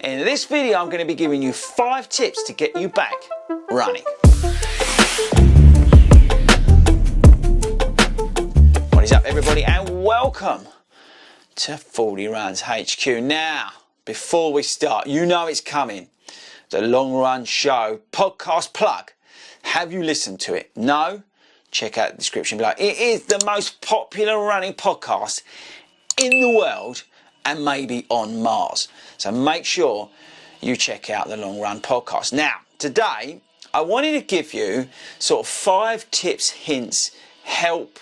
In this video, I'm going to be giving you 5 tips to get you back running. What is up, everybody, and welcome to 40 Runs HQ. Now, before we start, you know it's coming. The Long Run Show podcast plug. Have you listened to it? No? Check out the description below. It is the most popular running podcast in the world and maybe on Mars. So make sure you check out the Long Run podcast. Now, today, I wanted to give you sort of 5 tips, hints, help,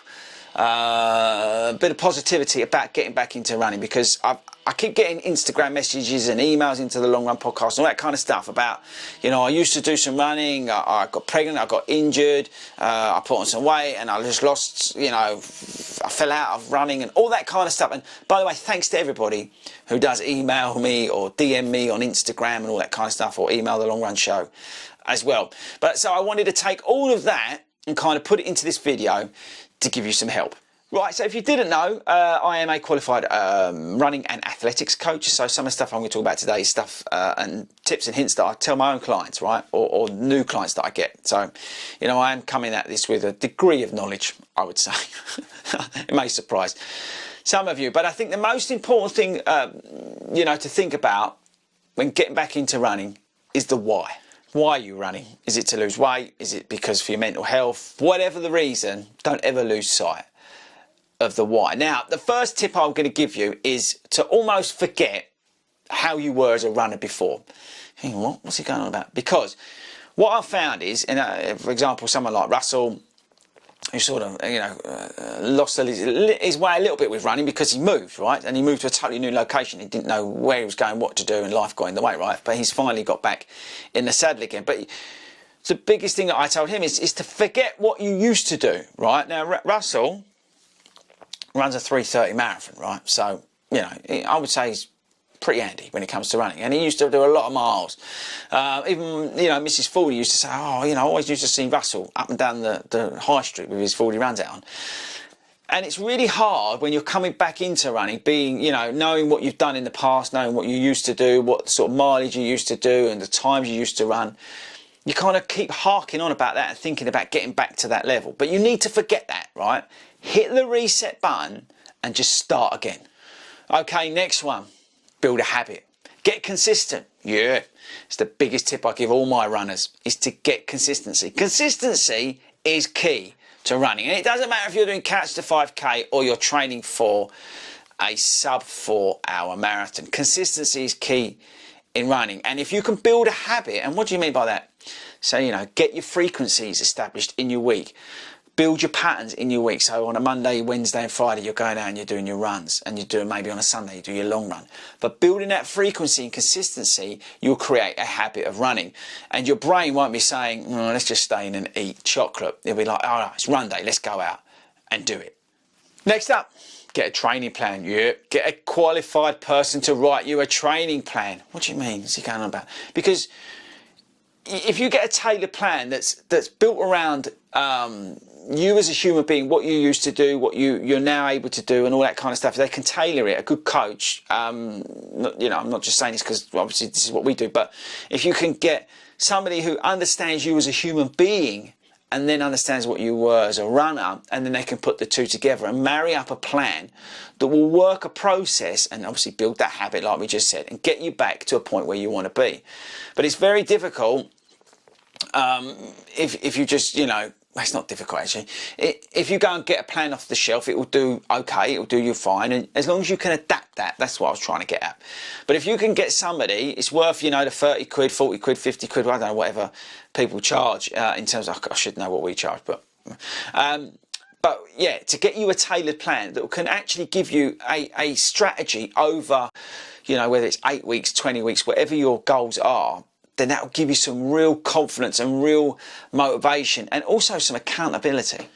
a bit of positivity about getting back into running, because I keep getting Instagram messages and emails into the Long Run podcast and all that kind of stuff about, you know, I used to do some running, I got pregnant, I got injured, I put on some weight and I just lost, you know, I fell out of running and all that kind of stuff. And by the way, thanks to everybody who does email me or DM me on Instagram and all that kind of stuff, or email the Long Run Show as well. But so I wanted to take all of that and kind of put it into this video to give you some help. Right, so if you didn't know, I am a qualified running and athletics coach. So some of the stuff I'm going to talk about today is stuff and tips and hints that I tell my own clients, right, or new clients that I get. So, you know, I am coming at this with a degree of knowledge, I would say. It may surprise some of you, but I think the most important thing, you know, to think about when getting back into running is the why. Why are you running? Is it to lose weight? Is it because for your mental health? Whatever the reason, don't ever lose sight of the why. Now, the first tip I'm going to give you is to almost forget how you were as a runner before. You think, what's he going on about? Because what I've found is, for example, someone like Russell, who sort of, you know, lost his way a little bit with running because he moved, right? And he moved to a totally new location. He didn't know where he was going, what to do, and life got in the way, right? But he's finally got back in the saddle again. But the biggest thing that I told him is to forget what you used to do, right? Now, Russell runs a 3:30 marathon, right? So, you know, I would say he's pretty handy when it comes to running. And he used to do a lot of miles. Even, you know, Mrs. Fordy used to say, oh, you know, I always used to see Russell up and down the high street with his 40 runs out on. And it's really hard when you're coming back into running, being, you know, knowing what you've done in the past, knowing what you used to do, what sort of mileage you used to do and the times you used to run. You kind of keep harking on about that and thinking about getting back to that level. But you need to forget that, right? Hit the reset button and just start again. Okay, next one. Build a habit. Get consistent. Yeah, it's the biggest tip I give all my runners, is to get consistency. Consistency is key to running. And it doesn't matter if you're doing Couch to 5K or you're training for a sub 4-hour marathon. Consistency is key in running. And if you can build a habit, and what do you mean by that? So, you know, get your frequencies established in your week. Build your patterns in your week. So on a Monday, Wednesday and Friday, you're going out and you're doing your runs, and you're doing, maybe on a Sunday, you do your long run. But building that frequency and consistency, you'll create a habit of running. And your brain won't be saying, oh, let's just stay in and eat chocolate. It'll be like, oh, it's run day, let's go out and do it. Next up, get a training plan. Yeah, get a qualified person to write you a training plan. What do you mean? What's he going on about? Because if you get a tailored plan that's built around you as a human being, what you used to do, what you're now able to do, and all that kind of stuff, they can tailor it. A good coach, you know, I'm not just saying this because obviously this is what we do, but if you can get somebody who understands you as a human being and then understands what you were as a runner, and then they can put the two together and marry up a plan that will work a process and obviously build that habit like we just said and get you back to a point where you want to be. But it's very difficult if you just, you know, it's not difficult actually. If you go and get a plan off the shelf, it will do okay, it will do you fine, and as long as you can adapt that, that's what I was trying to get at. But if you can get somebody, it's worth, you know, the 30 quid, 40 quid, 50 quid, I don't know, whatever people charge in terms of, I should know what we charge, but yeah, to get you a tailored plan that can actually give you a strategy over, you know, whether it's 8 weeks, 20 weeks, whatever your goals are, then that will give you some real confidence and real motivation and also some accountability.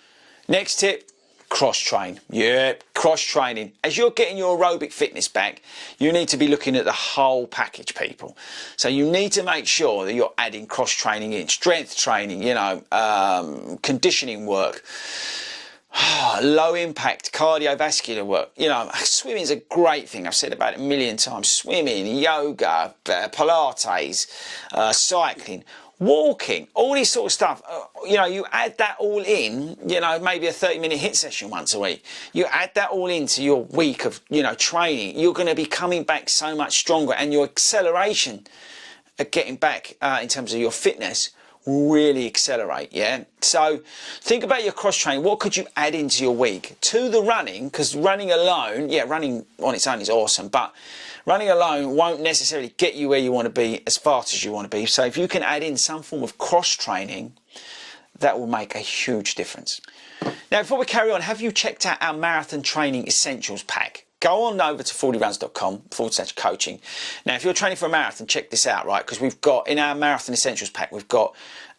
Next tip, cross-train. Yeah, cross-training. As you're getting your aerobic fitness back, you need to be looking at the whole package, people. So you need to make sure that you're adding cross-training in, strength training, you know, conditioning work, Low impact cardiovascular work. You know, swimming is a great thing. I've said about it a million times. Swimming, yoga, Pilates, cycling, walking, all this sort of stuff. You know, you add that all in, you know, maybe a 30-minute HIIT session once a week. You add that all into your week of, you know, training. You're going to be coming back so much stronger, and your acceleration at getting back in terms of your fitness will really accelerate. Yeah, so think about your cross training. What could you add into your week to the running? Because running alone, yeah, running on its own is awesome, but running alone won't necessarily get you where you want to be as fast as you want to be. So if you can add in some form of cross training, that will make a huge difference. Now, before we carry on, have you checked out our marathon training essentials pack? Go on over to FORDYRUNS.com/coaching. Now, if you're training for a marathon, check this out, right? Because we've got, in our marathon essentials pack, we've got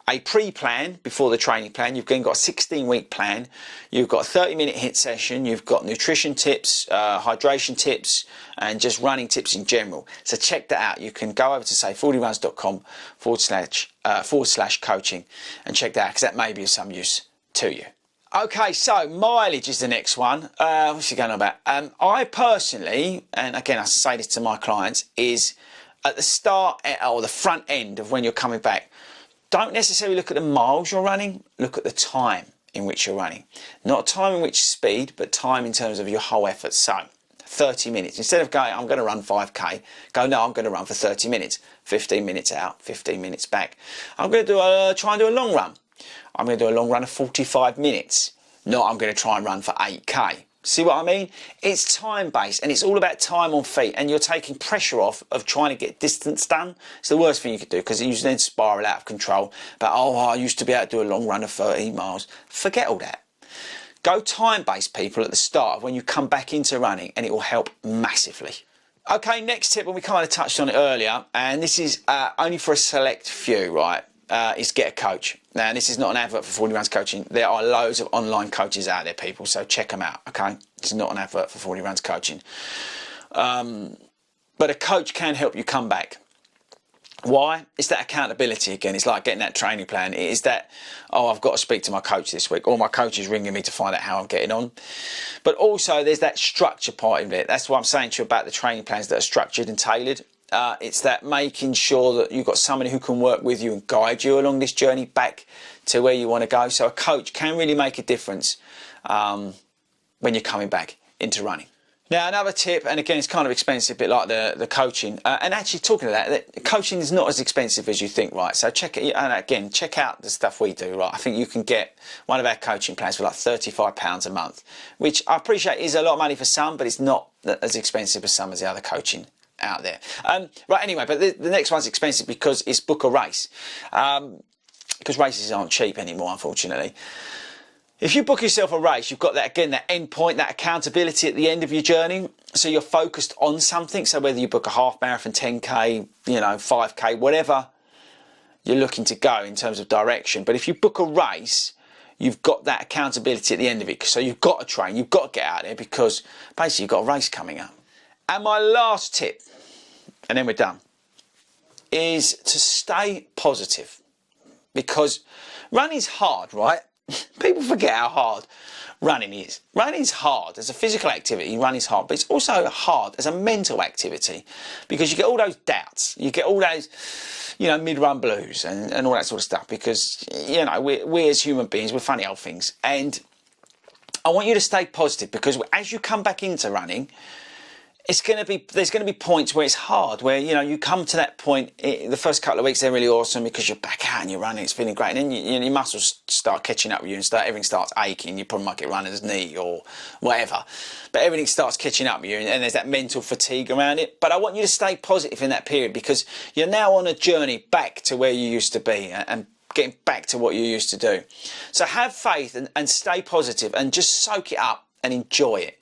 a pre-plan before the training plan. You've then got a 16-week plan. You've got a 30-minute HIIT session. You've got nutrition tips, hydration tips, and just running tips in general. So check that out. You can go over to, say, FORDYRUNS.com/coaching and check that out, because that may be of some use to you. Okay, so mileage is the next one. What's he going on about? I personally, and again, I say this to my clients, is at the start or the front end of when you're coming back, don't necessarily look at the miles you're running, look at the time in which you're running. Not time in which speed, but time in terms of your whole effort. So 30 minutes. Instead of going, I'm going to run 5K, go, no, I'm going to run for 30 minutes. 15 minutes out, 15 minutes back. I'm going to try and do a long run. I'm going to do a long run of 45 minutes. No, I'm going to try and run for 8K. See what I mean? It's time-based, and it's all about time on feet, and you're taking pressure off of trying to get distance done. It's the worst thing you could do, because you then spiral out of control. But, oh, I used to be able to do a long run of 13 miles. Forget all that. Go time-based, people, at the start when you come back into running, and it will help massively. Okay, next tip, and we kind of touched on it earlier, and this is only for a select few, right? Is get a coach. Now, this is not an advert for 40 Runs Coaching. There are loads of online coaches out there, people, so check them out, okay? It's not an advert for 40 Runs Coaching. But a coach can help you come back. Why? It's that accountability again. It's like getting that training plan. It is that, oh, I've got to speak to my coach this week, or my coach is ringing me to find out how I'm getting on. But also, there's that structure part of it. That's what I'm saying to you about the training plans that are structured and tailored. It's that making sure that you've got somebody who can work with you and guide you along this journey back to where you want to go. So a coach can really make a difference when you're coming back into running. Now, another tip, and again, it's kind of expensive, a bit like the coaching. And actually, talking of that, coaching is not as expensive as you think, right? So check it, and again, check out the stuff we do, right? I think you can get one of our coaching plans for like £35 a month, which I appreciate is a lot of money for some, but it's not as expensive as some of the other coaching out there. Right, anyway, but the next one's expensive because it's book a race. Because races aren't cheap anymore, unfortunately. If you book yourself a race, you've got that, again, that end point, that accountability at the end of your journey. So you're focused on something. So whether you book a half marathon, 10K, 5K, whatever you're looking to go in terms of direction. But if you book a race, you've got that accountability at the end of it. So you've got to train, you've got to get out there, because basically you've got a race coming up. And my last tip, and then we're done, is to stay positive. Because running's hard, right? People forget how hard running is. Running's hard as a physical activity. Running's hard, but it's also hard as a mental activity, because you get all those doubts, you get all those, mid-run blues and all that sort of stuff. Because we as human beings, we're funny old things, and I want you to stay positive, because as you come back into running, there's going to be points where it's hard, where you come to that point. The first couple of weeks they're really awesome because you're back out and you're running, it's feeling great, and then your muscles start catching up with you, and everything starts aching. You probably might get runner's knee or whatever, but everything starts catching up with you, and there's that mental fatigue around it. But I want you to stay positive in that period, because you're now on a journey back to where you used to be and getting back to what you used to do. So have faith and stay positive and just soak it up and enjoy it.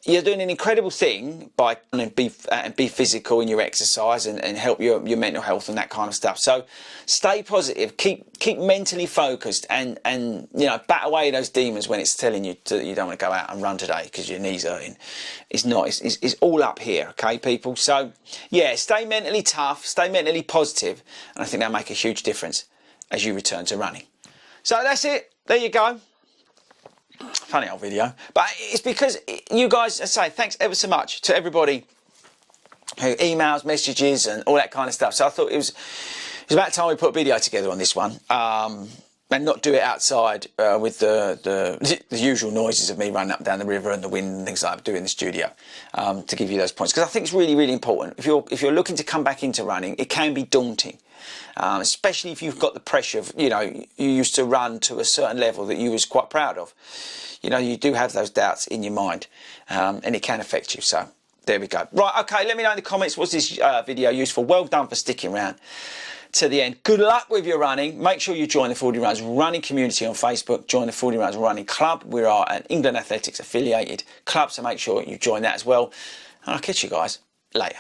You're doing an incredible thing by be physical in your exercise and help your mental health and that kind of stuff. So stay positive, keep mentally focused, and bat away those demons when it's telling you you don't want to go out and run today because your knee's hurting. It's not. It's all up here, okay, people. So yeah, stay mentally tough, stay mentally positive, and I think that'll make a huge difference as you return to running. So that's it. There you go. Funny old video. But it's because you guys, I say, thanks ever so much to everybody who emails, messages and all that kind of stuff. So I thought it was about time we put a video together on this one. And not do it outside with the usual noises of me running up and down the river and the wind and things like that I do in the studio, to give you those points, because I think it's really, really important. If you're looking to come back into running, it can be daunting, especially if you've got the pressure of, you know, you used to run to a certain level that you was quite proud of. You know, you do have those doubts in your mind, and it can affect you. So there we go. Right, okay, let me know in the comments, was this video useful? Well done for sticking around to the end. Good luck with your running. Make sure you join the 40 Runs running community on Facebook. Join the 40 Runs running club. We are an England Athletics affiliated club, so make sure you join that as well. And I'll catch you guys later.